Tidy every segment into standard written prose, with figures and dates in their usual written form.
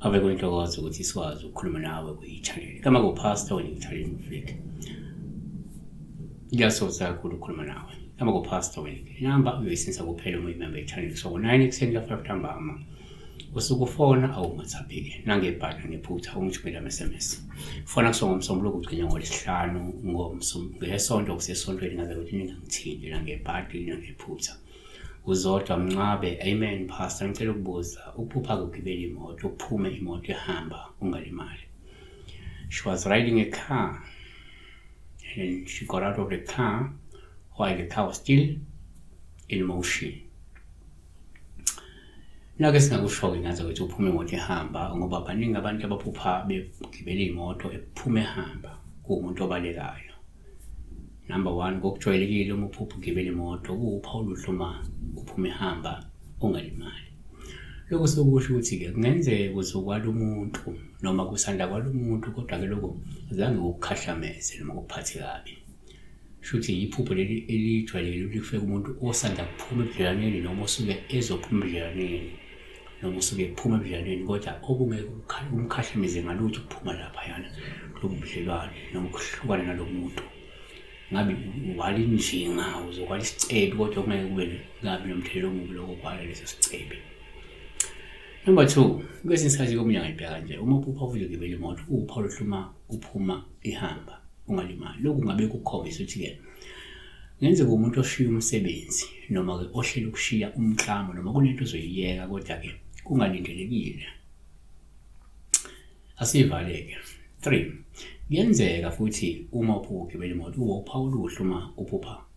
ave kuyintokozo ukuthi sikwazi ukukhuluma nawe kwi-channel kama ku-pastor wena-channel Mfuleki. Ngiyasoza kakhulu ukukhuluma nawe kama ku-pastor wena inamba uyoyisinsa kuphela uma uyimember ye-channel so 9 ekuseni ka-5 ntambama usuke ufona awumathaphike nangebhadi ngephutha ungithumela ama-SMS fona kusongomsombuluko ugcinya ngolesihlanu ngesonto kusesontweni ngabe ukuthi ningangithindi nangebhadi nangephutha uzodwa Mncwabe. Amen pastor, ngicela ukubuza ukuphupha ukugibela imoto uphume imoto ehamba ungalimali. She was riding a car and she got out of the car while the car was still in motion. Nake singakusho-ke ngaze ukuthi uphume imoto ehamba ngoba baningi abantu abaphupha begibela imoto ephume ehamba kuwumuntu obalekayo. Number 1, ngokujwayelekile uma uphupha ugibela imoto kuwuphawu oluhluma uphume ehamba ungalimali. Lokho sokusho ukuthi-ke kungenzeka ukuthi ukwala umuntu noma kusanda kwala umuntu kodwa-ke lokho azange ukukhahlameze noma ukuphathe kabi. Shuthi iphupho leli elijwayelekile ukuthi kufike umuntu osanda kuphuma ebudlelaneni noma osuke ezophuma ebudlelaneni noma usuke ephuma ebudlelaneni kodwa obungeke umkhahlameze ngalutho ukuphuma laphayana kulobu budlelwane noma ukuhlukana nalo muntu. Ngabe wala injinga uzokwala isicebi kodwa kumele kube ngabe nomthelelo omubi lokukwala leso sicebi. Number 2, kwesinye isikhathi komunye angayibheka nje uma uphupha futhi ugibela imoto uwuphawu oluhluma uphuma ihamba ungalimali. Lokhu ngabe kukhombisa ukuthi-ke ngenzeka umuntu oshiya umsebenzi noma-ke ohlela ukushiya umklamo noma kunento ozoyiyeka kodwa-ke kungalindelekile. Asivale-ke. 3, kuyenzeka futhi uma uphupha ugibela imoto uphawu oluhluma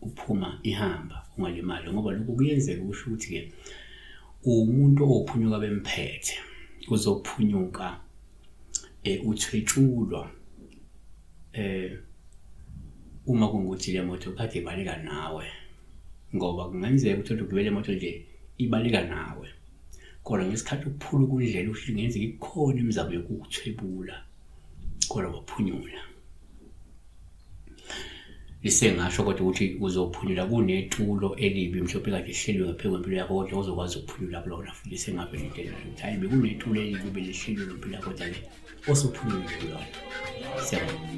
uphuma ihamba ungalimali ngoba lokhu kuyenzeka kusho ukuthi-ke umuntu ophunyuka bemphethe uzophunyuka uthwetshulwa uma kungukuthi le moto kade ibaleka nawe ngoba kungenzeka ukuthi ugibele imoto nje ibaleka nawe kodwa ngesikhathi ukuphula kundlela ngenzeka ikhona imizamo yokukuthwebula kodwa waphunyula. Lisengasho kodwa ukuthi uzophunyula kunetulo elibi mhlophe kade lihleliwe ngaphezu kwempilo yakho kodwa uzokwazi ukuphunyula kulona futhi lisengavele intela ukuthi hayi bekunetulo elibi belihleliwe ngempilo yakho kodwa-ke osuphunyulile kulona. Siyabonga.